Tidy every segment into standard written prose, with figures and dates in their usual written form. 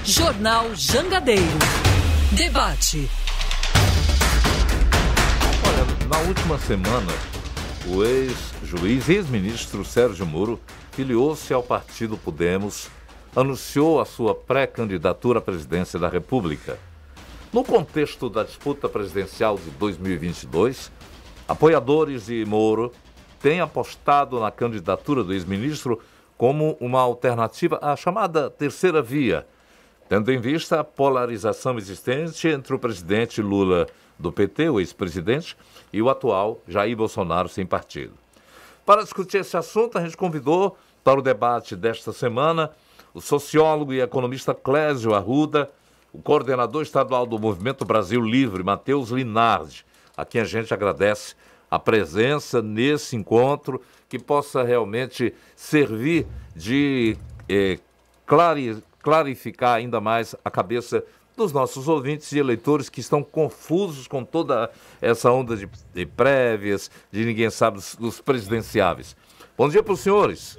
Jornal Jangadeiro. Debate. Olha, na última semana, o ex-ministro Sérgio Moro filiou-se ao partido Podemos, anunciou a sua pré-candidatura à presidência da República. No contexto da disputa presidencial de 2022, apoiadores de Moro têm apostado na candidatura do ex-ministro como uma alternativa à chamada terceira via, tendo em vista a polarização existente entre o presidente Lula do PT, o ex-presidente, e o atual Jair Bolsonaro sem partido. Para discutir esse assunto, a gente convidou para o debate desta semana o sociólogo e economista Clésio Arruda, o coordenador estadual do Movimento Brasil Livre, Matheus Linardi, a quem a gente agradece a presença nesse encontro, que possa realmente servir de clarificar ainda mais a cabeça dos nossos ouvintes e eleitores que estão confusos com toda essa onda de prévias, de ninguém sabe dos presidenciáveis. Bom dia para os senhores.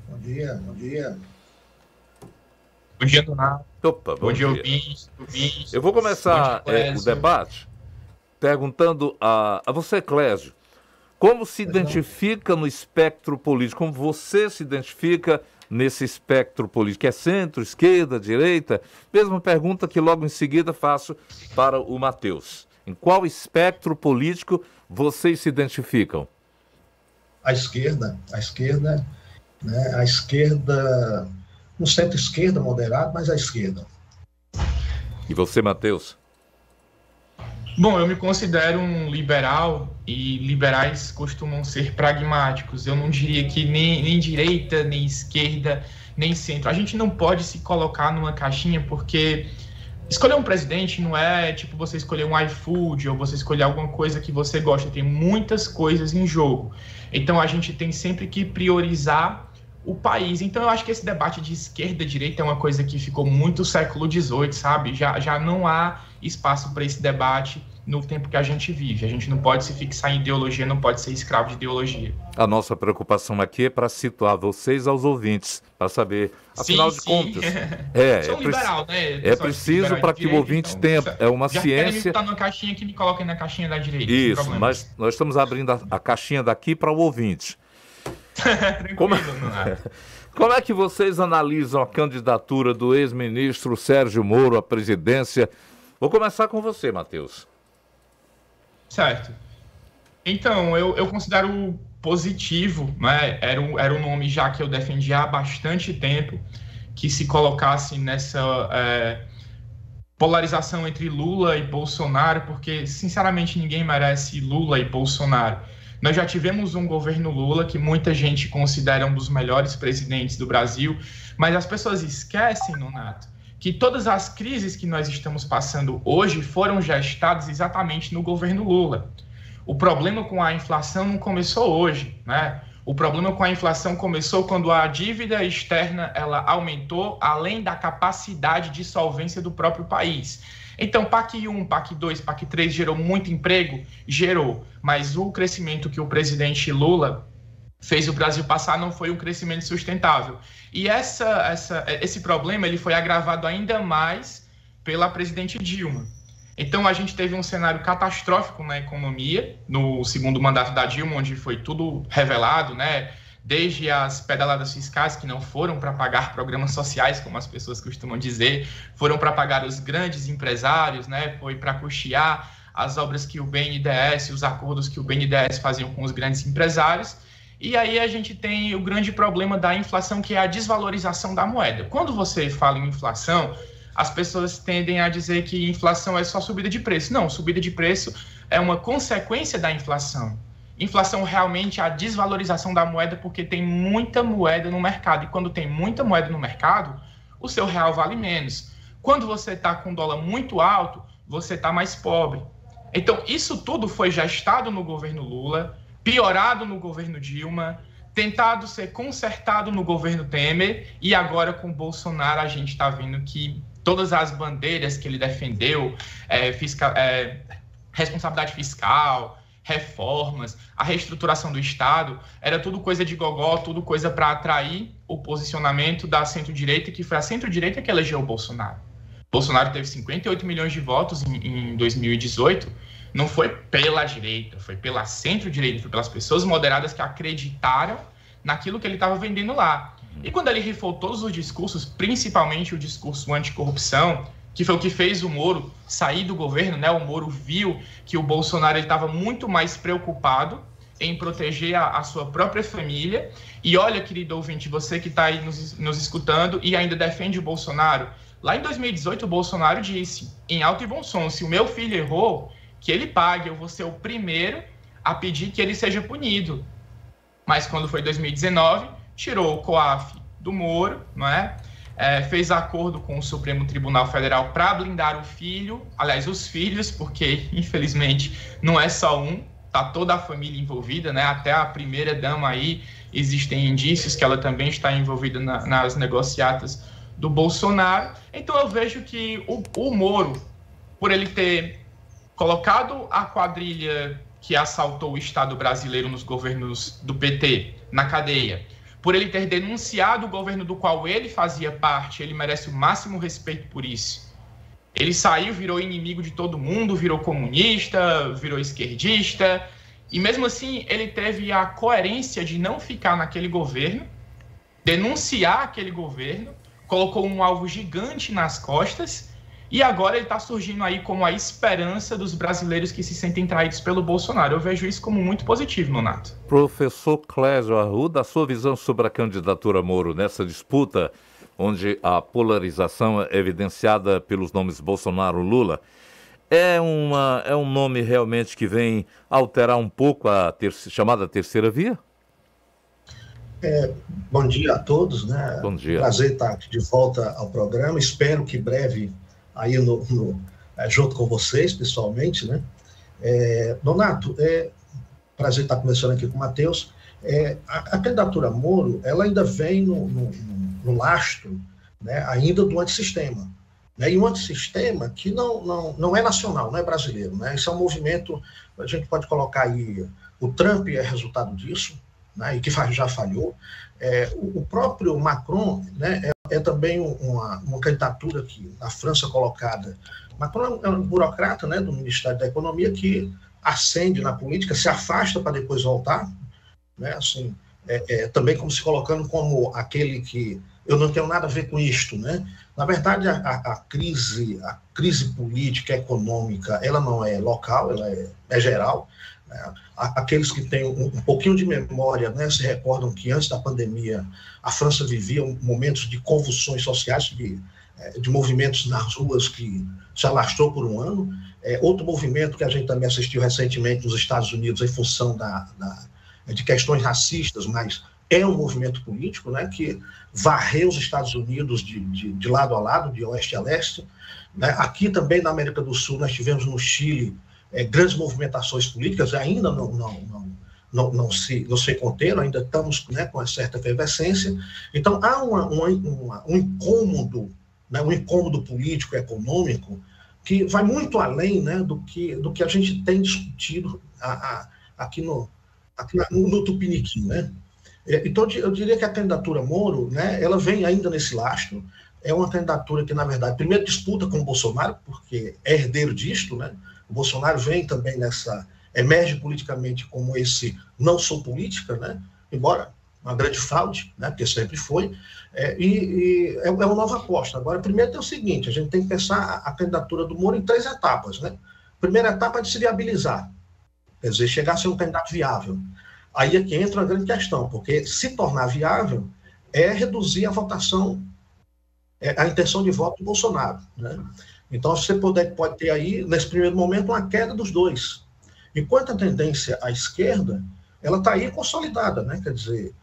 Bom dia, bom dia. Bom dia, Donato. Opa, bom dia, ouvintes. Eu vou começar o debate perguntando a você, Clésio, como se identifica no espectro político, como você se identifica nesse espectro político? É centro, esquerda, direita? Mesma pergunta que logo em seguida faço para o Matheus. Em qual espectro político vocês se identificam? A esquerda, né? A esquerda, no centro-esquerda moderado, mas a esquerda. E você, Matheus? Bom, eu me considero um liberal e liberais costumam ser pragmáticos. Eu não diria que nem direita, nem esquerda, nem centro. A gente não pode se colocar numa caixinha porque escolher um presidente não é tipo você escolher um iFood ou você escolher alguma coisa que você gosta. Tem muitas coisas em jogo. Então a gente tem sempre que priorizar o país. Então eu acho que esse debate de esquerda e direita é uma coisa que ficou muito século XVIII, sabe? Já não há espaço para esse debate no tempo que a gente vive. A gente não pode se fixar em ideologia, não pode ser escravo de ideologia. A nossa preocupação aqui é para situar vocês aos ouvintes, para saber, afinal de contas... liberal, né? É preciso para que o ouvinte tenha uma ciência... Já numa caixinha que me coloquem na caixinha da direita. Isso, mas nós estamos abrindo a caixinha daqui para o ouvinte. Como é que vocês analisam a candidatura do ex-ministro Sérgio Moro à presidência? Vou começar com você, Matheus. Certo. Então, eu considero positivo, né? Era um nome já que eu defendia há bastante tempo, que se colocasse nessa polarização entre Lula e Bolsonaro, porque, sinceramente, ninguém merece Lula e Bolsonaro. Nós já tivemos um governo Lula que muita gente considera um dos melhores presidentes do Brasil, mas as pessoas esquecem, Nonato, que todas as crises que nós estamos passando hoje foram gestadas exatamente no governo Lula. O problema com a inflação não começou hoje, né? O problema com a inflação começou quando a dívida externa ela aumentou além da capacidade de solvência do próprio país. Então, PAC 1, PAC 2, PAC 3 gerou muito emprego? Gerou. Mas o crescimento que o presidente Lula fez o Brasil passar não foi um crescimento sustentável. E esse problema ele foi agravado ainda mais pela presidente Dilma. Então, a gente teve um cenário catastrófico na economia, no segundo mandato da Dilma, onde foi tudo revelado, né? Desde as pedaladas fiscais, que não foram para pagar programas sociais, como as pessoas costumam dizer, foram para pagar os grandes empresários, né? Foi para custear as obras que o BNDES, os acordos que o BNDES faziam com os grandes empresários. E aí a gente tem o grande problema da inflação, que é a desvalorização da moeda. Quando você fala em inflação, as pessoas tendem a dizer que inflação é só subida de preço. Não, subida de preço é uma consequência da inflação. Inflação realmente é a desvalorização da moeda, porque tem muita moeda no mercado. E quando tem muita moeda no mercado, o seu real vale menos. Quando você está com dólar muito alto, você está mais pobre. Então, isso tudo foi gestado no governo Lula, piorado no governo Dilma, tentado ser consertado no governo Temer, e agora com Bolsonaro a gente está vendo que todas as bandeiras que ele defendeu, responsabilidade fiscal, reformas, a reestruturação do Estado, era tudo coisa de gogó, tudo coisa para atrair o posicionamento da centro-direita, que foi a centro-direita que elegeu o Bolsonaro. Bolsonaro teve 58 milhões de votos em 2018, não foi pela direita, foi pela centro-direita, foi pelas pessoas moderadas que acreditaram naquilo que ele estava vendendo lá. E quando ele rifou todos os discursos, principalmente o discurso anticorrupção, que foi o que fez o Moro sair do governo, né? O Moro viu que o Bolsonaro estava muito mais preocupado em proteger a sua própria família. E olha, querido ouvinte, você que está aí nos escutando e ainda defende o Bolsonaro, lá em 2018 o Bolsonaro disse, em alto e bom som, se o meu filho errou, que ele pague, eu vou ser o primeiro a pedir que ele seja punido. Mas quando foi 2019, tirou o COAF do Moro, não é? Fez acordo com o Supremo Tribunal Federal para blindar o filho, aliás, os filhos, porque, infelizmente, não é só um, está toda a família envolvida, né? Até a primeira-dama aí, existem indícios que ela também está envolvida nas negociatas do Bolsonaro. Então, eu vejo que o Moro, por ele ter colocado a quadrilha que assaltou o Estado brasileiro nos governos do PT na cadeia, por ele ter denunciado o governo do qual ele fazia parte, ele merece o máximo respeito por isso. Ele saiu, virou inimigo de todo mundo, virou comunista, virou esquerdista, e mesmo assim ele teve a coerência de não ficar naquele governo, denunciar aquele governo, colocou um alvo gigante nas costas, e agora ele está surgindo aí como a esperança dos brasileiros que se sentem traídos pelo Bolsonaro. Eu vejo isso como muito positivo, Nonato. Professor Clésio Arruda, a sua visão sobre a candidatura Moro nessa disputa, onde a polarização é evidenciada pelos nomes Bolsonaro-Lula, é um nome realmente que vem alterar um pouco a chamada terceira via? Bom dia a todos, né? Bom dia. Prazer estar de volta ao programa. Espero que breve aí junto com vocês, pessoalmente, né? Nonato, prazer estar conversando aqui com o Matheus. A candidatura Moro, ela ainda vem no lastro, né, ainda do antissistema. Né? E um antissistema que não é nacional, não é brasileiro. Né? Isso é um movimento, a gente pode colocar aí, o Trump é resultado disso, né, e que já falhou. O próprio Macron, né, é também uma candidatura que a França colocada. Macron é um burocrata, né, do Ministério da Economia que ascende na política, se afasta para depois voltar, né, assim, também como se colocando como aquele que eu não tenho nada a ver com isto, né? Na verdade, a crise política, econômica, ela não é local, ela é geral. Né? Aqueles que têm um pouquinho de memória, né, se recordam que antes da pandemia a França vivia momentos de convulsões sociais, de movimentos nas ruas que se alastrou por um ano. Outro movimento que a gente também assistiu recentemente nos Estados Unidos em função de questões racistas, mas é um movimento político, né, que varreu os Estados Unidos de lado a lado, de oeste a leste. Né? Aqui também na América do Sul nós tivemos no Chile grandes movimentações políticas, ainda não se conteram, ainda estamos, né, com uma certa efervescência. Então há um incômodo, né, um incômodo político, econômico, que vai muito além, né, do que a gente tem discutido aqui no Tupiniquim, né? Então, eu diria que a candidatura Moro, né, ela vem ainda nesse lastro. É uma candidatura que, na verdade, primeiro disputa com o Bolsonaro, porque é herdeiro disto, né? O Bolsonaro vem também emerge politicamente como esse não sou política, né? Embora uma grande fraude, né? Porque sempre foi. E é uma nova aposta. Agora, primeiro tem o seguinte, a gente tem que pensar a candidatura do Moro em 3 etapas, né? Primeira etapa é de se viabilizar, quer dizer, chegar a ser um candidato viável. Aí é que entra a grande questão, porque se tornar viável é reduzir a votação, a intenção de voto do Bolsonaro. Né? Então, você pode ter aí, nesse primeiro momento, uma queda dos dois. Enquanto a tendência à esquerda, ela está aí consolidada, né? Quer dizer,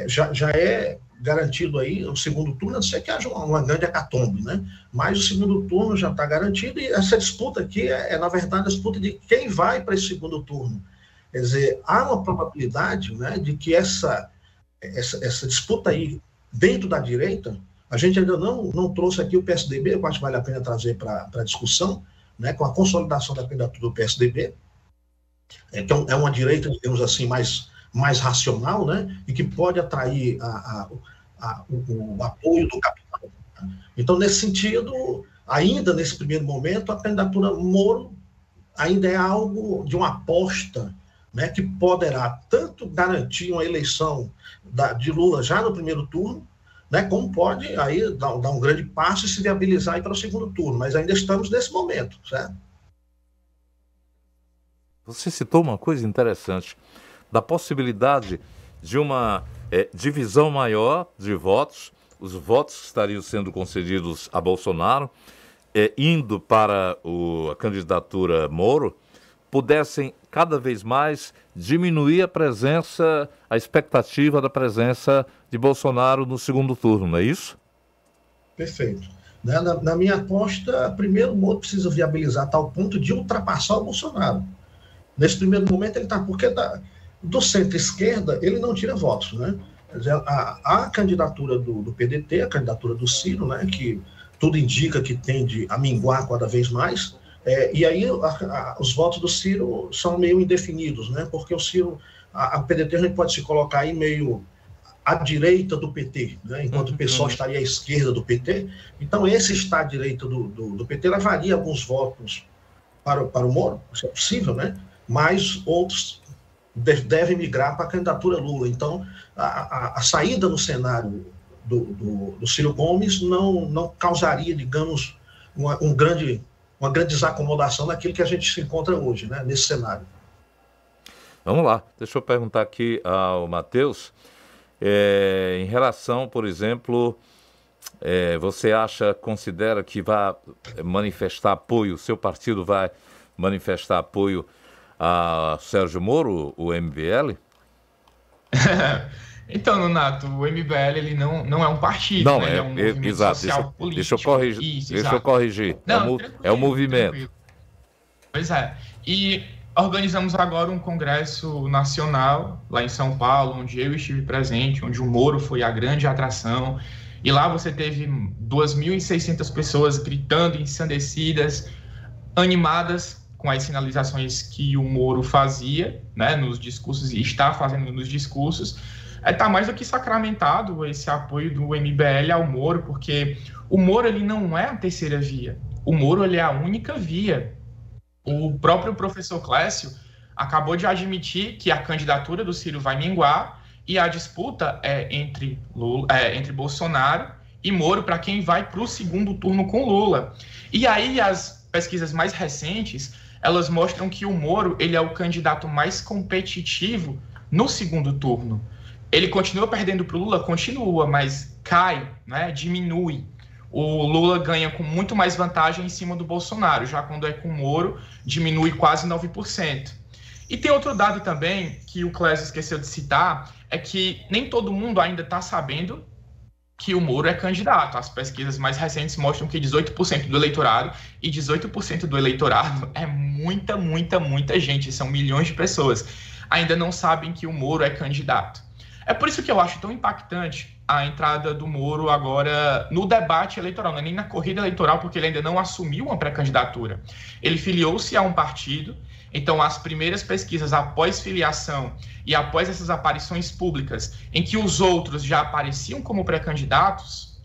já é garantido aí o segundo turno, a não ser que haja uma grande hecatombe, né? Mas o segundo turno já está garantido, e essa disputa aqui na verdade, a disputa de quem vai para esse segundo turno. Quer dizer, há uma probabilidade, né, de que essa disputa aí dentro da direita, a gente ainda não trouxe aqui o PSDB, eu acho que vale a pena trazer para a discussão, né, com a consolidação da candidatura do PSDB, Então, é uma direita, digamos assim, mais racional, né? E que pode atrair o apoio do capital. Então, nesse sentido, ainda nesse primeiro momento, a candidatura Moro ainda é algo de uma aposta, né, que poderá tanto garantir uma eleição de Lula já no primeiro turno, né, como pode aí dar um grande passo e se viabilizar aí para o segundo turno, mas ainda estamos nesse momento, certo? Você citou uma coisa interessante, da possibilidade de uma divisão maior de votos, os votos que estariam sendo concedidos a Bolsonaro, indo para a candidatura Moro, pudessem cada vez mais diminuir a expectativa da presença de Bolsonaro no segundo turno, não é isso? Perfeito. Na minha aposta, primeiro o Moro precisa viabilizar a tal ponto de ultrapassar o Bolsonaro. Nesse primeiro momento ele está, porque do centro-esquerda ele não tira votos, né? A candidatura do PDT, a candidatura do Ciro, né, que tudo indica que tende a minguar cada vez mais, e aí os votos do Ciro são meio indefinidos, né, porque o Ciro, a PDT a gente pode se colocar aí meio à direita do PT, né, enquanto o PSOL estaria à esquerda do PT, então esse está à direita do PT levaria alguns votos para o Moro, isso é possível, né, mas outros devem migrar para a candidatura Lula. Então, a saída no cenário do Ciro Gomes não causaria, digamos, uma grande desacomodação naquilo que a gente se encontra hoje, né, nesse cenário. Vamos lá, deixa eu perguntar aqui ao Matheus, em relação, por exemplo, você considera que vai manifestar apoio, o seu partido vai manifestar apoio a Sérgio Moro, o MBL? Então, Nonato, o MBL ele não é um partido, não, né? Ele é um movimento social político. Deixa eu corrigir. Não, é um movimento. Tranquilo. Pois é. E organizamos agora um congresso nacional lá em São Paulo, onde eu estive presente, onde o Moro foi a grande atração. E lá você teve 2.600 pessoas gritando, ensandecidas, animadas com as sinalizações que o Moro fazia, né, nos discursos e está fazendo nos discursos. Está mais do que sacramentado esse apoio do MBL ao Moro, porque o Moro ele não é a terceira via. O Moro ele é a única via. O próprio professor Clécio acabou de admitir que a candidatura do Ciro vai minguar e a disputa é entre Bolsonaro e Moro para quem vai para o segundo turno com Lula. E aí as pesquisas mais recentes, elas mostram que o Moro ele é o candidato mais competitivo no segundo turno. Ele continua perdendo para o Lula? Continua, mas cai, né? Diminui. O Lula ganha com muito mais vantagem em cima do Bolsonaro, já quando é com o Moro, diminui quase 9%. E tem outro dado também, que o Clésio esqueceu de citar, é que nem todo mundo ainda está sabendo que o Moro é candidato. As pesquisas mais recentes mostram que 18% do eleitorado, e 18% do eleitorado é muita gente, são milhões de pessoas, ainda não sabem que o Moro é candidato. É por isso que eu acho tão impactante a entrada do Moro agora no debate eleitoral, não é nem na corrida eleitoral, porque ele ainda não assumiu uma pré-candidatura. Ele filiou-se a um partido, então as primeiras pesquisas após filiação e após essas aparições públicas, em que os outros já apareciam como pré-candidatos,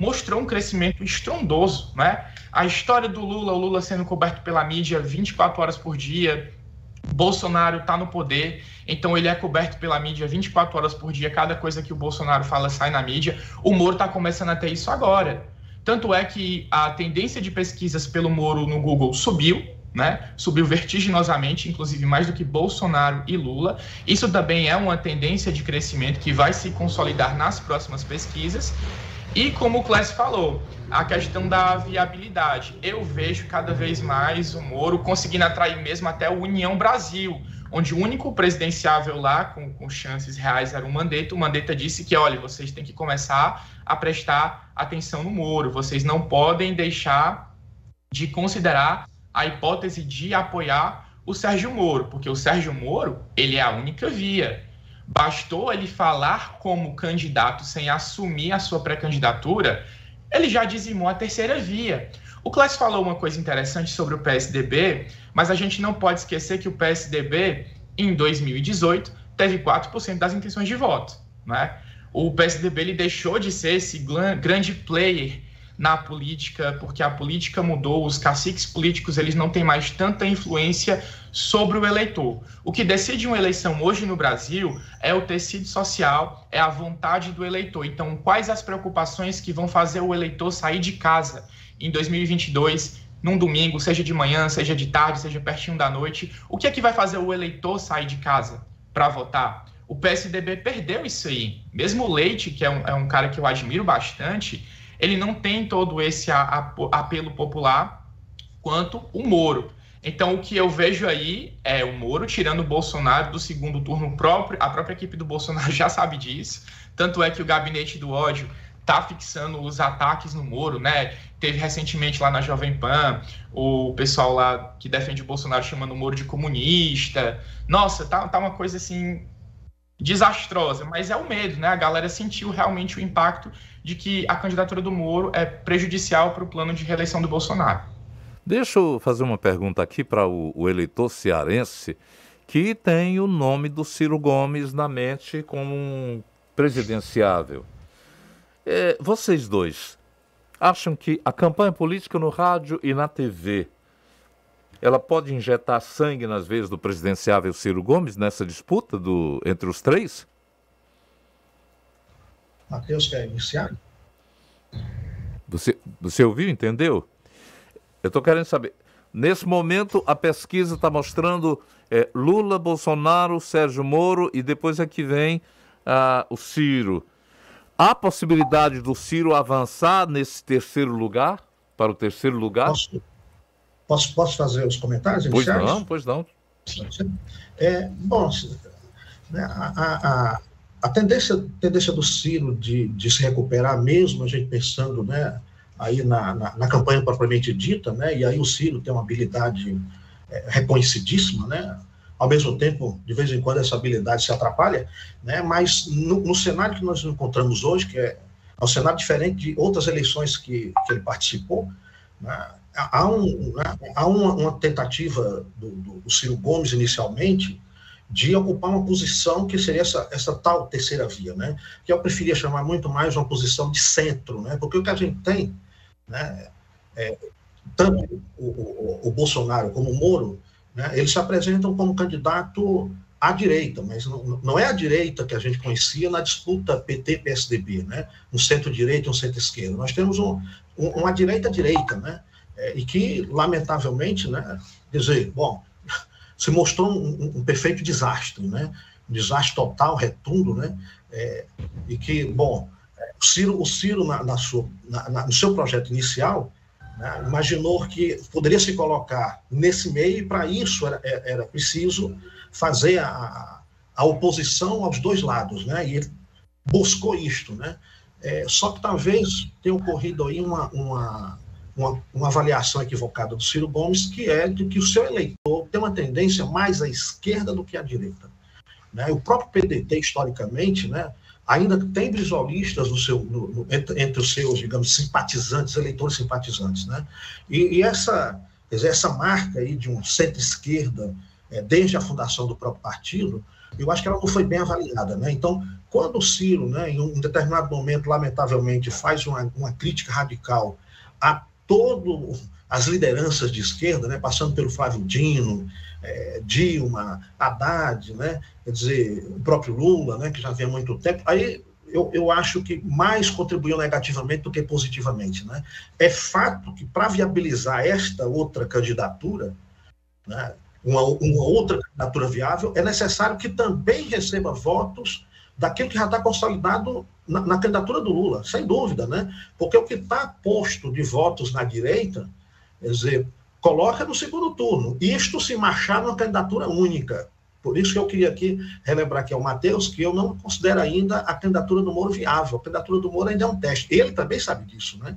mostrou um crescimento estrondoso, né? A história do Lula, o Lula sendo coberto pela mídia 24 horas por dia, Bolsonaro está no poder, então ele é coberto pela mídia 24 horas por dia, cada coisa que o Bolsonaro fala sai na mídia. O Moro está começando a ter isso agora. Tanto é que a tendência de pesquisas pelo Moro no Google subiu, né? Subiu vertiginosamente, inclusive mais do que Bolsonaro e Lula. Isso também é uma tendência de crescimento que vai se consolidar nas próximas pesquisas. E como o Clécio falou, a questão da viabilidade. Eu vejo cada vez mais o Moro conseguindo atrair mesmo até o União Brasil, onde o único presidenciável lá com chances reais era o Mandetta. O Mandetta disse que, olha, vocês têm que começar a prestar atenção no Moro, vocês não podem deixar de considerar a hipótese de apoiar o Sérgio Moro, porque o Sérgio Moro, ele é a única via. Bastou ele falar como candidato sem assumir a sua pré-candidatura, ele já dizimou a terceira via. O Clécio falou uma coisa interessante sobre o PSDB, mas a gente não pode esquecer que o PSDB, em 2018, teve 4% das intenções de voto, né? O PSDB ele deixou de ser esse grande player na política, porque a política mudou, os caciques políticos eles não têm mais tanta influência sobre o eleitor. O que decide uma eleição hoje no Brasil é o tecido social, é a vontade do eleitor. Então, quais as preocupações que vão fazer o eleitor sair de casa em 2022, num domingo, seja de manhã, seja de tarde, seja pertinho da noite? O que é que vai fazer o eleitor sair de casa para votar? O PSDB perdeu isso aí. Mesmo o Leite, que é um cara que eu admiro bastante, ele não tem todo esse apelo popular quanto o Moro. Então, o que eu vejo aí é o Moro tirando o Bolsonaro do segundo turno. A própria equipe do Bolsonaro já sabe disso. Tanto é que o gabinete do ódio está fixando os ataques no Moro, né? Teve recentemente lá na Jovem Pan o pessoal lá que defende o Bolsonaro chamando o Moro de comunista. Nossa, tá uma coisa assim desastrosa, mas é o medo, né? A galera sentiu realmente o impacto de que a candidatura do Moro é prejudicial para o plano de reeleição do Bolsonaro. Deixa eu fazer uma pergunta aqui para o eleitor cearense que tem o nome do Ciro Gomes na mente como um presidenciável. Vocês dois acham que a campanha política no rádio e na TV ela pode injetar sangue nas veias do presidenciável Ciro Gomes nessa disputa entre os três? Matheus, quer iniciar? Você ouviu, entendeu? Eu estou querendo saber. Nesse momento, a pesquisa está mostrando Lula, Bolsonaro, Sérgio Moro e depois é que vem o Ciro. Há possibilidade do Ciro avançar nesse terceiro lugar? Para o terceiro lugar? Posso fazer os comentários iniciais? Pois não. Bom, né, a tendência do Ciro de se recuperar mesmo, a gente pensando, né, aí na campanha propriamente dita, né, e aí o Ciro tem uma habilidade reconhecidíssima, né, ao mesmo tempo, de vez em quando essa habilidade se atrapalha, né, mas no cenário que nós encontramos hoje, que é um cenário diferente de outras eleições que ele participou, né, há uma tentativa do Ciro Gomes, inicialmente, de ocupar uma posição que seria essa tal terceira via, né? Que eu preferia chamar muito mais uma posição de centro, né? Porque o que a gente tem, né, tanto o Bolsonaro como o Moro, né, eles se apresentam como candidato à direita, mas não é a direita que a gente conhecia na disputa PT-PSDB, né? Um centro-direita e um centro-esquerda. Nós temos uma direita-direita, né? E que, lamentavelmente, né, quer dizer, bom, se mostrou um perfeito desastre, né? Um desastre total, retundo, né? E que, bom, o Ciro no seu projeto inicial, né, imaginou que poderia se colocar nesse meio, e para isso era preciso fazer a oposição aos dois lados, né? E ele buscou isto, né? Só que talvez tenha ocorrido aí uma avaliação equivocada do Ciro Gomes, que é de que o seu eleitor tem uma tendência mais à esquerda do que à direita, né? O próprio PDT, historicamente, né, ainda tem brisolistas entre os seus, digamos, simpatizantes, eleitores simpatizantes, né? E essa marca aí de um centro-esquerda, desde a fundação do próprio partido, eu acho que ela não foi bem avaliada, né? Então, quando o Ciro, né, em um determinado momento, lamentavelmente, faz uma crítica radical a todas as lideranças de esquerda, né, passando pelo Flávio Dino, Dilma, Haddad, né, quer dizer, o próprio Lula, né, que já vem há muito tempo, aí eu acho que mais contribuiu negativamente do que positivamente, né? É fato que para viabilizar esta outra candidatura, né, uma outra candidatura viável, é necessário que também receba votos daquilo que já está consolidado na candidatura do Lula, sem dúvida, né? Porque o que está posto de votos na direita, quer dizer, coloca no segundo turno. Isto se marchar numa candidatura única. Por isso que eu queria aqui relembrar aqui ao Matheus que eu não considero ainda a candidatura do Moro viável. A candidatura do Moro ainda é um teste. Ele também sabe disso, né?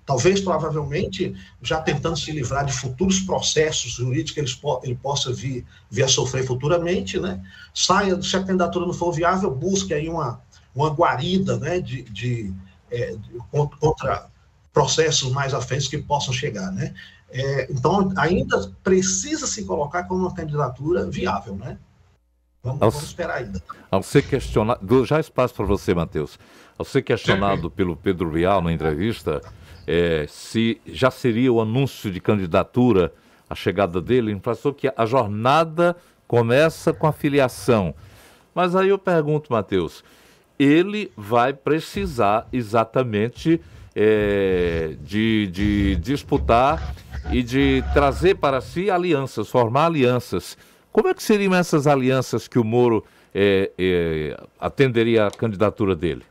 Talvez, provavelmente, já tentando se livrar de futuros processos jurídicos que ele possa vir a sofrer futuramente, né? Saia, se a candidatura não for viável, busque aí uma guarida, né, contra processos mais à frente que possam chegar, né? Então, ainda precisa se colocar como uma candidatura viável, né? Vamos esperar ainda. Ao ser questionado, já espaço para você, Matheus, ao ser questionado pelo Pedro Bial na entrevista, se já seria o anúncio de candidatura, a chegada dele, ele falou que a jornada começa com a filiação. Mas aí eu pergunto, Matheus, ele vai precisar exatamente de disputar e de trazer para si alianças, formar alianças. Como é que seriam essas alianças que o Moro atenderia à candidatura dele?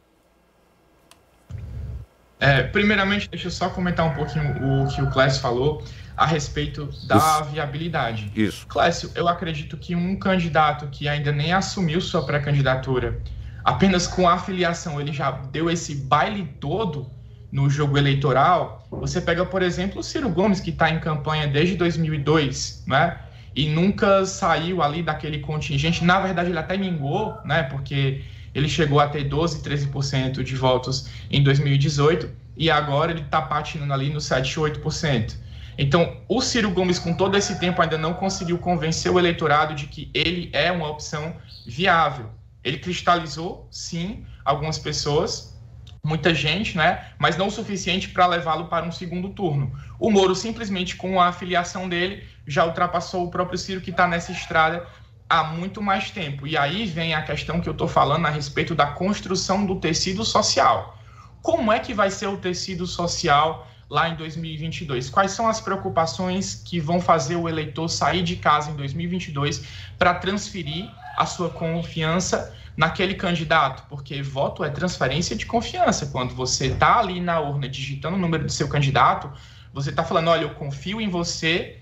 Primeiramente, deixa eu só comentar um pouquinho o que o Clécio falou a respeito da viabilidade. Isso. Clécio, eu acredito que um candidato que ainda nem assumiu sua pré-candidatura, apenas com a afiliação, ele já deu esse baile todo no jogo eleitoral. Você pega, por exemplo, o Ciro Gomes, que está em campanha desde 2002, né? E nunca saiu ali daquele contingente. Na verdade, ele até minguou, né? Porque ele chegou a ter 12, 13% de votos em 2018 e agora ele está patinando ali no 7, 8%. Então, o Ciro Gomes, com todo esse tempo, ainda não conseguiu convencer o eleitorado de que ele é uma opção viável. Ele cristalizou, sim, algumas pessoas, muita gente, né? Mas não o suficiente para levá-lo para um segundo turno. O Moro, simplesmente com a afiliação dele, já ultrapassou o próprio Ciro, que está nessa estrada há muito mais tempo. E aí vem a questão que eu estou falando a respeito da construção do tecido social. Como é que vai ser o tecido social lá em 2022? Quais são as preocupações que vão fazer o eleitor sair de casa em 2022 para transferir a sua confiança naquele candidato? Porque voto é transferência de confiança. Quando você está ali na urna digitando o número do seu candidato, você está falando, olha, eu confio em você,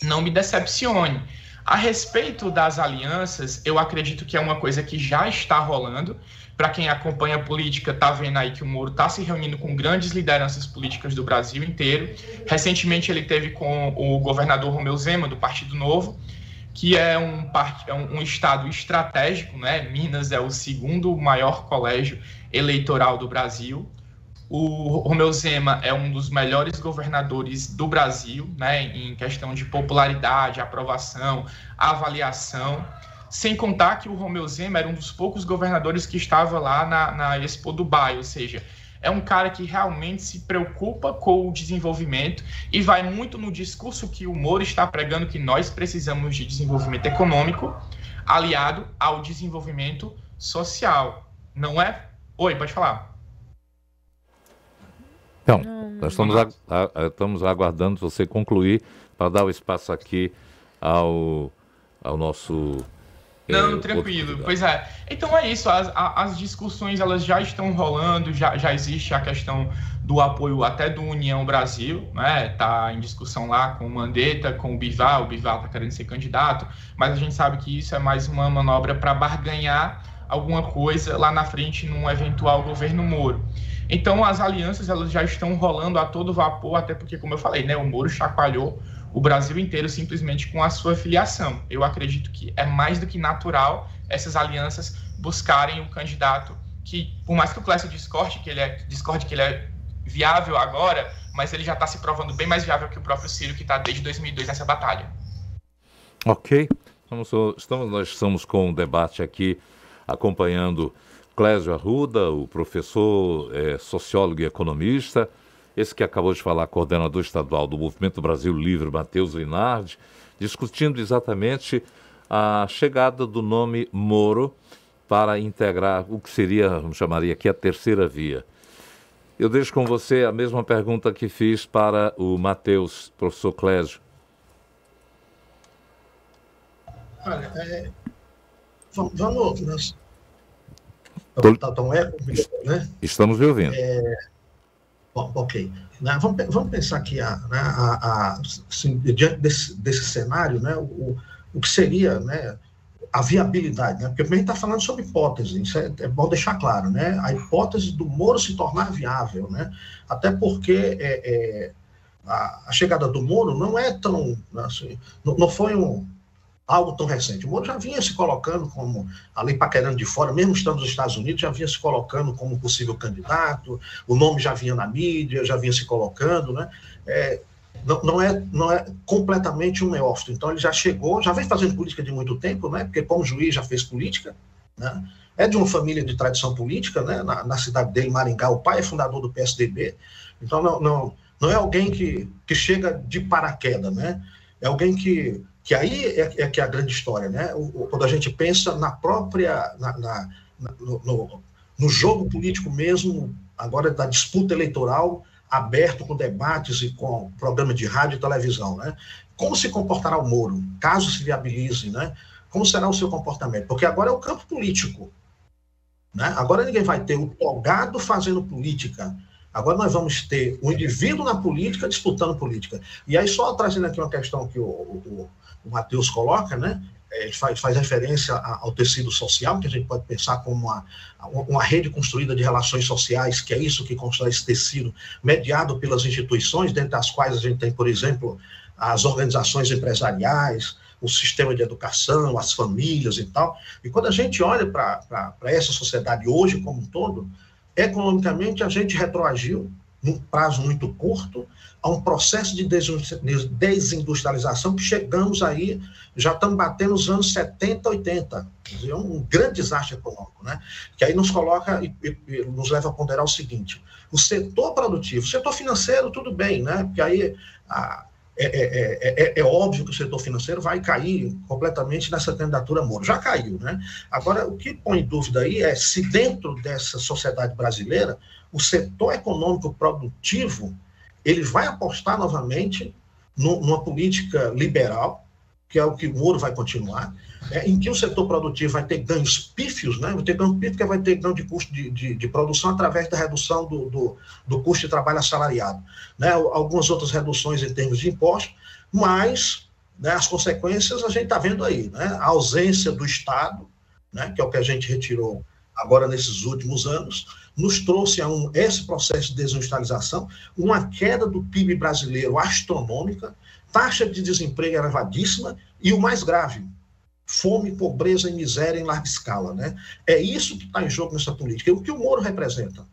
não me decepcione. A respeito das alianças, eu acredito que é uma coisa que já está rolando. Para quem acompanha a política, está vendo aí que o Moro está se reunindo com grandes lideranças políticas do Brasil inteiro. Recentemente ele teve com o governador Romeu Zema, do Partido Novo, que é um estado estratégico, né? Minas é o segundo maior colégio eleitoral do Brasil. O Romeu Zema é um dos melhores governadores do Brasil, né, em questão de popularidade, aprovação, avaliação. Sem contar que o Romeu Zema era um dos poucos governadores que estava lá na Expo Dubai, ou seja, é um cara que realmente se preocupa com o desenvolvimento e vai muito no discurso que o Moro está pregando, que nós precisamos de desenvolvimento econômico aliado ao desenvolvimento social. Não é? Oi, pode falar. Então, nós estamos aguardando você concluir para dar o espaço aqui ao nosso... Não, tranquilo. Pois é. Então é isso, as discussões elas já estão rolando, já existe a questão do apoio até do União Brasil, né? Está em discussão lá com o Mandetta, com o Bival está querendo ser candidato, mas a gente sabe que isso é mais uma manobra para barganhar alguma coisa lá na frente num eventual governo Moro. Então as alianças elas já estão rolando a todo vapor, até porque, como eu falei, né, o Moro chacoalhou o Brasil inteiro simplesmente com a sua filiação. Eu acredito que é mais do que natural essas alianças buscarem um candidato que, por mais que o Clécio discorde que ele é viável agora, mas ele já está se provando bem mais viável que o próprio Ciro, que está desde 2002 nessa batalha. Ok. Nós estamos com um debate aqui acompanhando Clésio Arruda, o professor sociólogo e economista, esse que acabou de falar, coordenador estadual do Movimento Brasil Livre, Matheus Linardi, discutindo exatamente a chegada do nome Moro para integrar o que seria, vamos chamaria aqui, a terceira via. Eu deixo com você a mesma pergunta que fiz para o Matheus, professor Clésio. Olha, vamos... Tá um eco, né? Estamos lhe ouvindo. Bom, ok. Vamos pensar aqui, assim, diante desse cenário, né, o que seria, né, a viabilidade, né? Porque a gente está falando sobre hipótese, isso é bom deixar claro, né? A hipótese do Moro se tornar viável, né? Até porque a chegada do Moro não é tão, assim, não foi algo tão recente. O Moro já vinha se colocando como, ali paquerando de fora, mesmo estando nos Estados Unidos, já vinha se colocando como possível candidato, o nome já vinha na mídia, já vinha se colocando, né? Não é completamente um neófito. Então ele já chegou, já vem fazendo política de muito tempo, né? Porque como juiz já fez política, né? É de uma família de tradição política, né? Na cidade dele, Maringá, o pai é fundador do PSDB. Então não é alguém que chega de paraquedas, né? É alguém que aí que é a grande história, né? Quando a gente pensa na própria, no jogo político mesmo, agora da disputa eleitoral, aberto com debates e com programas de rádio e televisão, né? Como se comportará o Moro, caso se viabilize, né? Como será o seu comportamento? Porque agora é o campo político, né? Agora ninguém vai ter o togado fazendo política. Agora nós vamos ter o indivíduo na política disputando política. E aí, só trazendo aqui uma questão que o Matheus coloca, né? Ele faz referência ao tecido social, que a gente pode pensar como uma rede construída de relações sociais, que é isso que constrói esse tecido, mediado pelas instituições, dentre as quais a gente tem, por exemplo, as organizações empresariais, o sistema de educação, as famílias e tal. E quando a gente olha para essa sociedade hoje como um todo, economicamente a gente retroagiu, num prazo muito curto, a um processo de desindustrialização que chegamos aí, já estamos batendo os anos 70, 80. Quer dizer, é um grande desastre econômico, né? Que aí nos coloca e nos leva a ponderar o seguinte: o setor produtivo, o setor financeiro, tudo bem, né? Porque aí é óbvio que o setor financeiro vai cair completamente nessa candidatura Moro. Já caiu, né? Agora, o que põe em dúvida aí é se dentro dessa sociedade brasileira, o setor econômico produtivo, ele vai apostar novamente numa política liberal, que é o que o Moro vai continuar, em que o setor produtivo vai ter ganhos pífios, né? Vai ter ganho pífio, porque vai ter ganho de custo de produção através da redução do custo de trabalho assalariado, né? Algumas outras reduções em termos de impostos, mas, né, as consequências a gente está vendo aí, né? A ausência do Estado, né, que é o que a gente retirou agora nesses últimos anos, nos trouxe a esse processo de desindustrialização, uma queda do PIB brasileiro astronômica, taxa de desemprego elevadíssima e o mais grave, fome, pobreza e miséria em larga escala, né? É isso que está em jogo nessa política. E o que o Moro representa?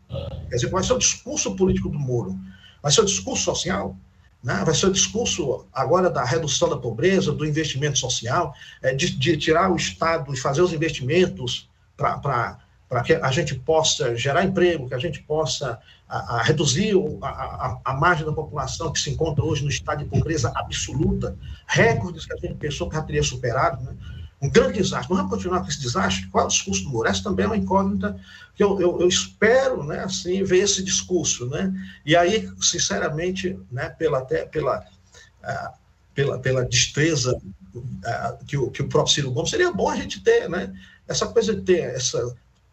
Quer dizer, vai ser o discurso político do Moro, vai ser o discurso social, né? Vai ser o discurso agora da redução da pobreza, do investimento social, de tirar o Estado e fazer os investimentos para que a gente possa gerar emprego, que a gente possa reduzir a margem da população que se encontra hoje no estado de pobreza absoluta, recordes que a gente pensou que já teria superado, né? Um grande desastre. Nós vamos continuar com esse desastre? Qual é o discurso do Moro? Essa também é uma incógnita que eu espero, né, assim, ver esse discurso, né? E aí, sinceramente, né, pela destreza que o próprio Ciro Gomes, seria bom a gente ter, né? Essa coisa de ter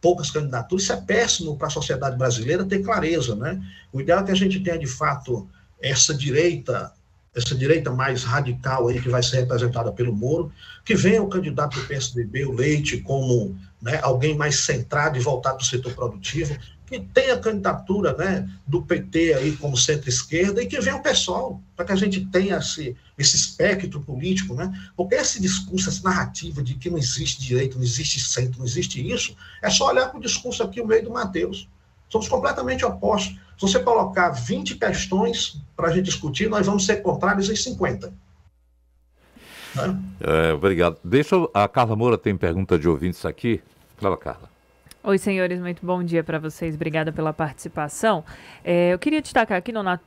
poucas candidaturas, isso é péssimo para a sociedade brasileira ter clareza, né? O ideal é que a gente tenha, de fato, essa direita mais radical aí, que vai ser representada pelo Moro, que venha o candidato do PSDB, o Leite, como, né, alguém mais centrado e voltado para o setor produtivo, que tenha a candidatura, né, do PT aí como centro-esquerda, e que venha o PSOL, para que a gente tenha esse espectro político, né? Porque esse discurso, essa narrativa de que não existe direita, não existe centro, não existe isso, é só olhar para o discurso aqui, o meio do Matheus. Somos completamente opostos. Se você colocar 20 questões para a gente discutir, nós vamos ser contrários em 50. Né? Obrigado. A Carla Moura tem pergunta de ouvintes aqui. Fala, Carla. Oi, senhores, muito bom dia para vocês. Obrigada pela participação. Eu queria destacar aqui, Nonato,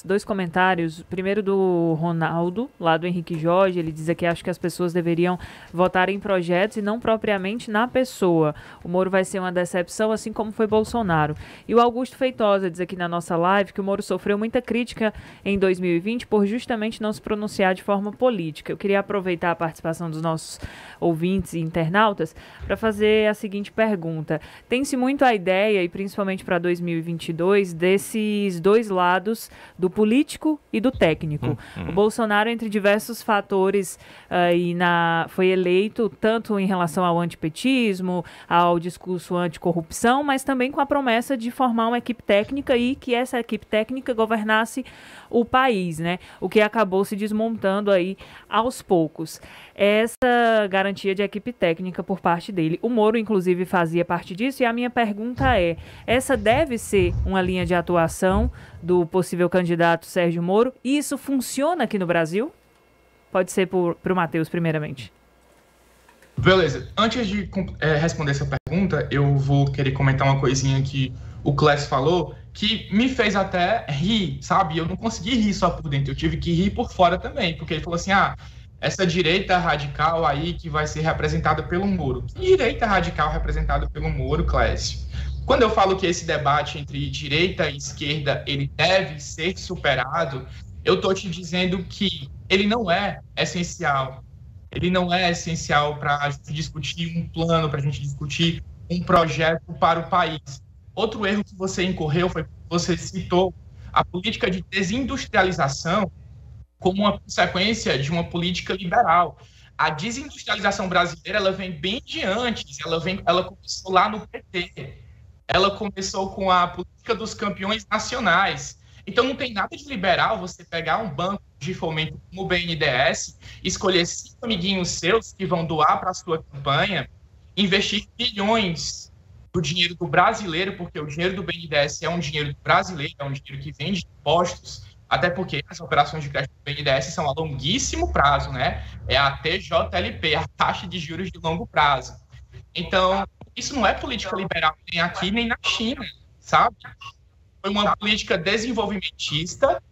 dois comentários. Primeiro do Ronaldo, lá do Henrique Jorge. Ele diz aqui: acho que as pessoas deveriam votar em projetos e não propriamente na pessoa. O Moro vai ser uma decepção, assim como foi Bolsonaro. E o Augusto Feitosa diz aqui na nossa live que o Moro sofreu muita crítica em 2020 por justamente não se pronunciar de forma política. Eu queria aproveitar a participação dos nossos ouvintes e internautas para fazer a seguinte pergunta. pergunta. Tem-se muito a ideia, e principalmente para 2022, desses dois lados, do político e do técnico. O Bolsonaro, entre diversos fatores, foi eleito tanto em relação ao antipetismo, ao discurso anticorrupção, mas também com a promessa de formar uma equipe técnica e que essa equipe técnica governasse o país, né? O que acabou se desmontando aí aos poucos. Essa garantia de equipe técnica por parte dele. O Moro, inclusive, fazia parte disso, e a minha pergunta é, essa deve ser uma linha de atuação do possível candidato Sérgio Moro? E isso funciona aqui no Brasil? Pode ser para o Matheus, primeiramente. Beleza. Antes de responder essa pergunta, eu vou querer comentar uma coisinha que o Clécio falou, que me fez até rir, sabe? Eu não consegui rir só por dentro, eu tive que rir por fora também, porque ele falou assim, essa direita radical aí que vai ser representada pelo Moro. Que direita radical representada pelo Moro, Clécio? Quando eu falo que esse debate entre direita e esquerda, ele deve ser superado, eu estou te dizendo que ele não é essencial. Ele não é essencial para a gente discutir um plano, para a gente discutir um projeto para o país. Outro erro que você incorreu foi que você citou a política de desindustrialização como uma consequência de uma política liberal. A desindustrialização brasileira, ela vem bem de antes, ela começou lá no PT, ela começou com a política dos campeões nacionais. Então não tem nada de liberal você pegar um banco de fomento como o BNDES, escolher 5 amiguinhos seus que vão doar para a sua campanha, investir bilhões do dinheiro do brasileiro, porque o dinheiro do BNDES é um dinheiro do brasileiro, é um dinheiro que vem de impostos, até porque as operações de crédito do BNDES são a longuíssimo prazo, né? É a TJLP, a taxa de juros de longo prazo. Então, isso não é política liberal nem aqui, nem na China, sabe? Foi uma política desenvolvimentista,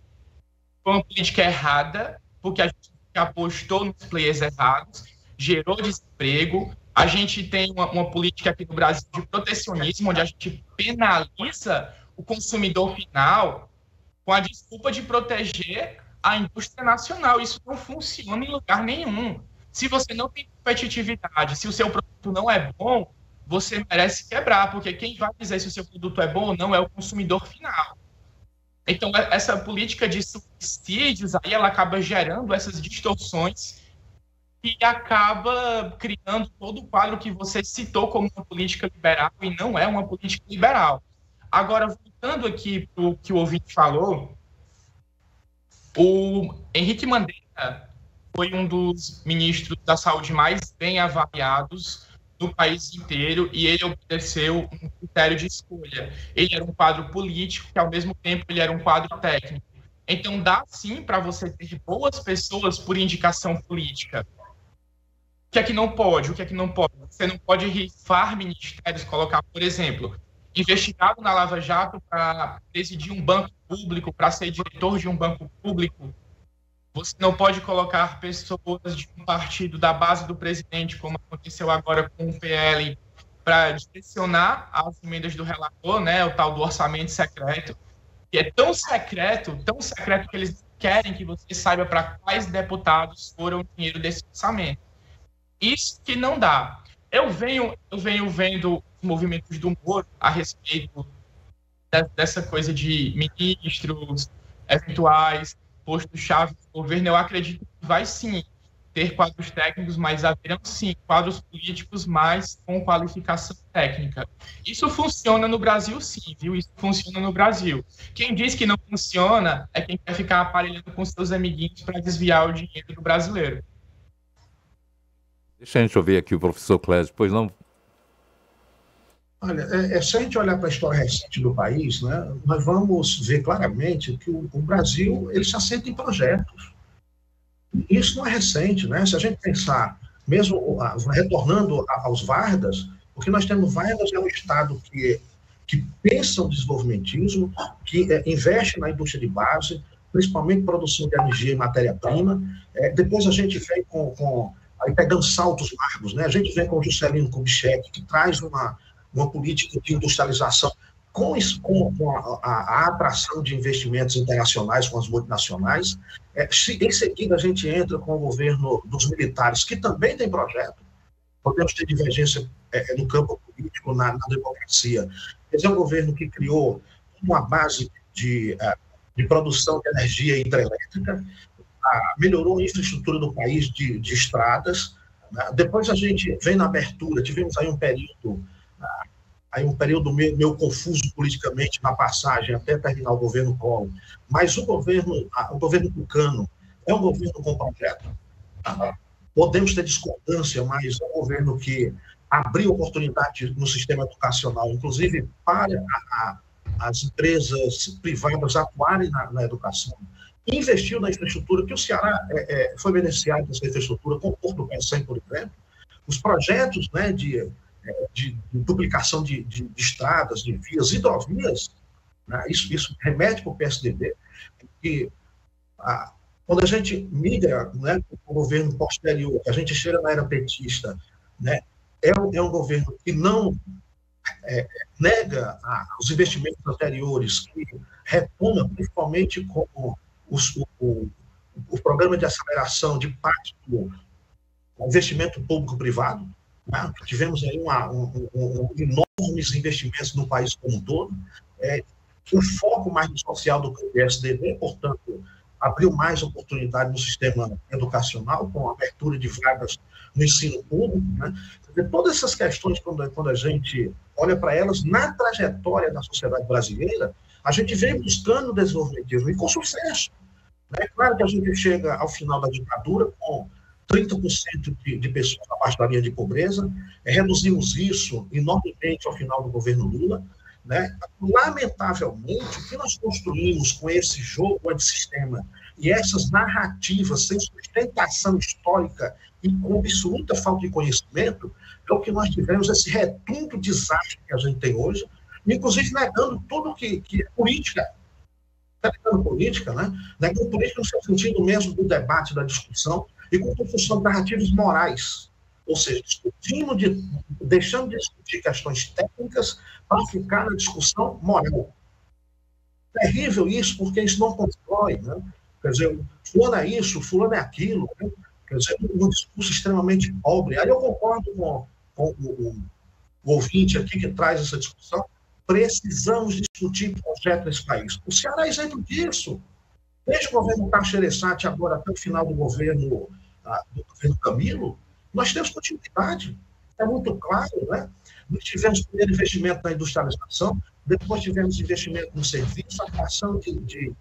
foi uma política errada, porque a gente apostou nos players errados, gerou desemprego. A gente tem uma política aqui no Brasil de protecionismo, onde a gente penaliza o consumidor final com a desculpa de proteger a indústria nacional. Isso não funciona em lugar nenhum. Se você não tem competitividade, se o seu produto não é bom, você merece quebrar, porque quem vai dizer se o seu produto é bom ou não é o consumidor final. Então, essa política de subsídios, aí ela acaba gerando essas distorções e acaba criando todo o quadro que você citou como uma política liberal e não é uma política liberal. Agora, voltando aqui para o que o ouvinte falou, o Henrique Mandetta foi um dos ministros da saúde mais bem avaliados do país inteiro e ele obedeceu um critério de escolha. Ele era um quadro político que, ao mesmo tempo, ele era um quadro técnico. Então, dá sim para você ter boas pessoas por indicação política. O que é que não pode? O que é que não pode? Você não pode rifar ministérios, colocar, por exemplo, investigado na Lava Jato para presidir um banco público, para ser diretor de um banco público. Você não pode colocar pessoas de um partido da base do presidente, como aconteceu agora com o PL, para direcionar as emendas do relator, né, o tal do orçamento secreto, que é tão secreto que eles querem que você saiba para quais deputados foram o dinheiro desse orçamento. Isso que não dá. Eu venho vendo movimentos do Moro a respeito dessa coisa de ministros eventuais, postos-chave do governo. Eu acredito que vai sim ter quadros técnicos, mas haverão sim quadros políticos mais com qualificação técnica. Isso funciona no Brasil sim, viu? Isso funciona no Brasil. Quem diz que não funciona é quem quer ficar aparelhando com seus amiguinhos para desviar o dinheiro do brasileiro. Deixa a gente ouvir aqui o professor Clécio, pois não? Olha, se a gente olhar para a história recente do país, né, nós vamos ver claramente que o Brasil ele se assenta em projetos. Isso não é recente, né? Se a gente pensar, mesmo retornando aos Vardas, porque nós temos Vardas é um Estado que pensa o desenvolvimentismo, que investe na indústria de base, principalmente produção de energia e matéria-prima. Depois a gente vem aí pegando saltos largos, né? A gente vem com o Juscelino Kubitschek, que traz uma política de industrialização com a atração de investimentos internacionais com as multinacionais. Em seguida, a gente entra com o governo dos militares, que também tem projeto. Podemos ter divergência no campo político na democracia. Esse é um governo que criou uma base de produção de energia hidrelétrica, melhorou a infraestrutura do país de estradas, né? Depois a gente vem na abertura, tivemos aí um período meio confuso politicamente na passagem até terminar o governo Collor, mas o governo Tucano é um governo com projeto. Podemos ter discordância, mas é um governo que abriu oportunidade no sistema educacional, inclusive para as empresas privadas atuarem na educação. Investiu na infraestrutura, que o Ceará foi beneficiado dessa infraestrutura, com o Porto do Pecém, por exemplo. Os projetos, né, de duplicação de estradas, de vias, hidrovias, né, isso remete para o PSDB, que quando a gente migra, né, para o governo posterior, a gente chega na era petista, né, é um governo que não nega os investimentos anteriores, que retoma principalmente com o programa de aceleração de parte do investimento público-privado, né? Tivemos aí enormes investimentos no país como um todo, um foco mais no social do que o PSDB, portanto, abriu mais oportunidade no sistema educacional, com a abertura de vagas no ensino público, né? Todas essas questões, quando a gente olha para elas, na trajetória da sociedade brasileira, a gente vem buscando o desenvolvimentismo, e com sucesso. É claro que a gente chega ao final da ditadura com 30% de pessoas abaixo da linha de pobreza, reduzimos isso enormemente ao final do governo Lula, né? Lamentavelmente, o que nós construímos com esse jogo antissistema e essas narrativas sem sustentação histórica e com absoluta falta de conhecimento, é o que nós tivemos, esse retundo desastre que a gente tem hoje, inclusive negando tudo que é política. Está negando política, né? Negando política no seu sentido mesmo do debate, da discussão, e com construção de narrativas morais. Ou seja, deixando de discutir questões técnicas para ficar na discussão moral. Terrível isso, porque isso não constrói, né? Quer dizer, fulano é isso, fulano é aquilo, né? Quer dizer, um discurso extremamente pobre. Aí eu concordo com o ouvinte aqui que traz essa discussão. Precisamos discutir projeto nesse país. O Ceará é exemplo disso. Desde o governo Tachereçati, agora até o final do governo Camilo, nós temos continuidade. É muito claro, né? Nós tivemos primeiro investimento na industrialização, depois tivemos investimento no serviço, atração de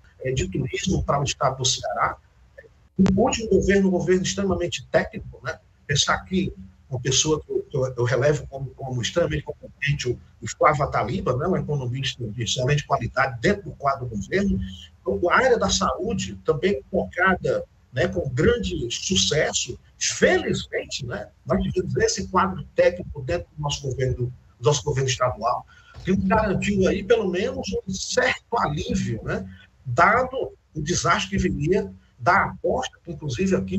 turismo para o estado do Ceará. O último governo, um governo extremamente técnico, né? Pensar aqui, uma pessoa que eu relevo como extremamente competente, o Flávio Ataliba, né? Um economista de excelente qualidade dentro do quadro do governo. Então, a área da saúde, também colocada, né, com grande sucesso. Felizmente, né, nós tivemos esse quadro técnico dentro do nosso governo estadual, que nos garantiu aí, pelo menos, um certo alívio, né, dado o desastre que viria da aposta, que inclusive aqui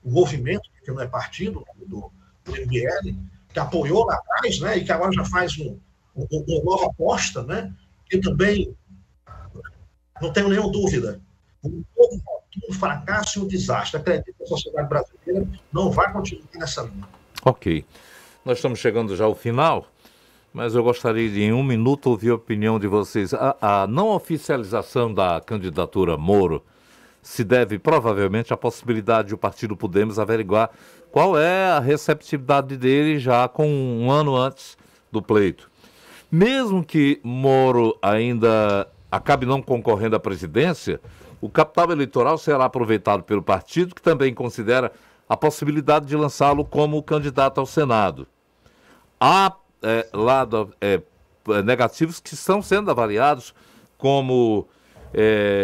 o movimento, que não é partido, do MBL, que apoiou lá atrás, né, e que agora já faz uma nova aposta, né, que também, não tenho nenhuma dúvida, um fracasso e um desastre. Acredito que a sociedade brasileira não vai continuar nessa linha. Ok. Nós estamos chegando já ao final, mas eu gostaria de, em um minuto, ouvir a opinião de vocês. A não oficialização da candidatura Moro se deve, provavelmente, à possibilidade de o partido Podemos averiguar qual é a receptividade dele já com um ano antes do pleito. Mesmo que Moro ainda acabe não concorrendo à presidência, o capital eleitoral será aproveitado pelo partido, que também considera a possibilidade de lançá-lo como candidato ao Senado. Há negativos que estão sendo avaliados, como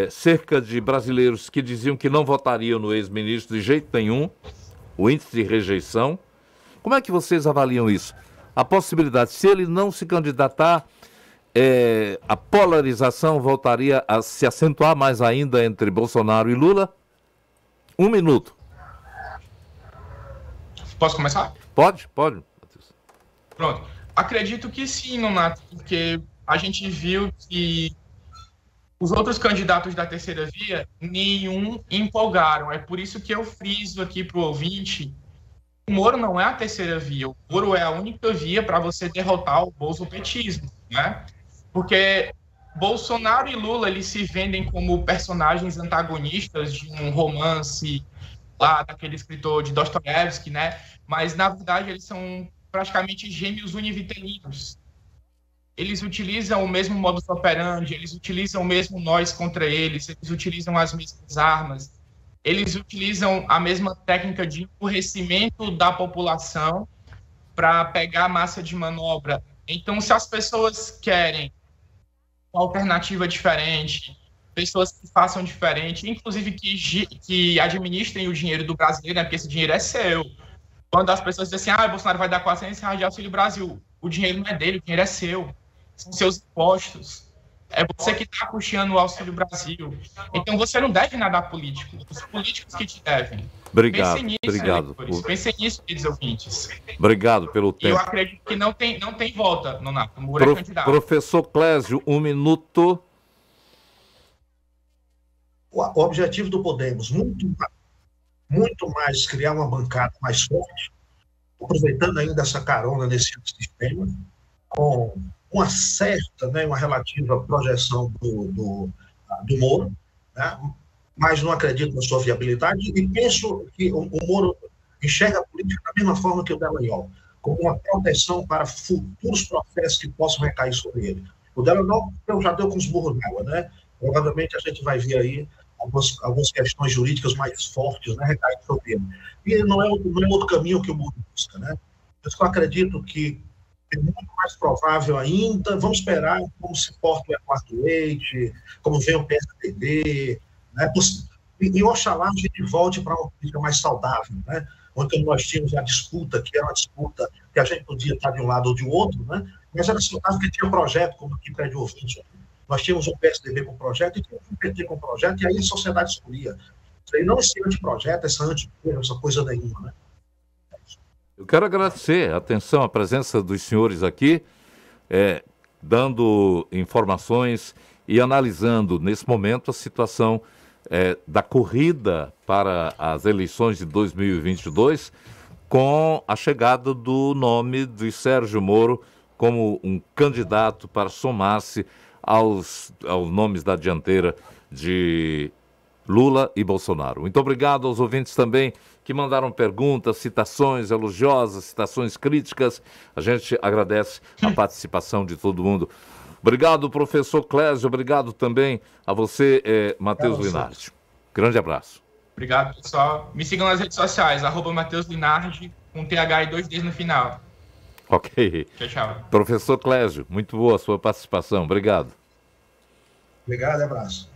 cerca de brasileiros que diziam que não votariam no ex-ministro de jeito nenhum, o índice de rejeição. Como é que vocês avaliam isso? A possibilidade, se ele não se candidatar, a polarização voltaria a se acentuar mais ainda entre Bolsonaro e Lula? Um minuto. Posso começar? Pode. Pronto. Acredito que sim, Nonato, porque a gente viu que os outros candidatos da terceira via, nenhum empolgaram. É por isso que eu friso aqui para o ouvinte o Moro não é a terceira via. O Moro é a única via para você derrotar o bolsopetismo, né? Porque Bolsonaro e Lula, eles se vendem como personagens antagonistas de um romance lá daquele escritor de Dostoiévski, né? Mas, na verdade, eles são praticamente gêmeos univitelinos. Eles utilizam o mesmo modus operandi, eles utilizam o mesmo nós contra eles utilizam as mesmas armas, eles utilizam a mesma técnica de empurrecimento da população para pegar a massa de manobra. Então, se as pessoas querem uma alternativa diferente, pessoas que façam diferente, inclusive que administrem o dinheiro do brasileiro, né, porque esse dinheiro é seu. Quando as pessoas dizem assim, Bolsonaro vai dar R$400 de Auxílio Brasil, o dinheiro não é dele, o dinheiro é seu. São seus impostos. É você que está custeando o Auxílio Brasil. Então você não deve nada a políticos. Os políticos que te devem. Obrigado. Pensem nisso, Obrigado. Pensem nisso, queridos ouvintes. Obrigado pelo tempo. E eu acredito que não tem volta, Nonato. O Moro é candidato. Professor Clésio, 1 minuto. O objetivo do Podemos, muito mais criar uma bancada mais forte, aproveitando ainda essa carona nesse sistema, com uma certa, né, uma relativa projeção do Moro, né, mas não acredito na sua viabilidade e penso que o Moro enxerga a política da mesma forma que o Dallagnol, como uma proteção para futuros processos que possam recair sobre ele. O Dallagnol já deu com os burros d'água, né? Provavelmente a gente vai ver aí algumas questões jurídicas mais fortes, né, recaindo sobre ele. E não é outro caminho que o Moro busca, né? Eu acredito que é muito mais provável ainda, vamos esperar como se porta o Eduardo Leite, como vem o PSDB, né? E oxalá a gente volte para uma política mais saudável, né? Onde nós tínhamos a disputa, que era uma disputa que a gente podia estar de um lado ou de outro, né? Mas era saudável que tinha projeto, como aqui pede o ouvinte. Nós tínhamos o PSDB com projeto e tínhamos o PT com projeto, e aí a sociedade escolhia. E não esse antiprojeto, essa coisa nenhuma, né? Eu quero agradecer a atenção, a presença dos senhores aqui, dando informações e analisando, nesse momento, a situação da corrida para as eleições de 2022, com a chegada do nome de Sérgio Moro como um candidato para somar-se aos nomes da dianteira de Lula e Bolsonaro. Muito obrigado aos ouvintes também que mandaram perguntas, citações elogiosas, citações críticas. A gente agradece a participação de todo mundo. Obrigado, professor Clésio. Obrigado também a você, Matheus Linardi. Grande abraço. Obrigado, pessoal. Me sigam nas redes sociais, @Matheus Linardi, com TH e 2 Ds no final. Ok. Tchau, tchau. Professor Clésio, muito boa a sua participação. Obrigado. Obrigado, abraço.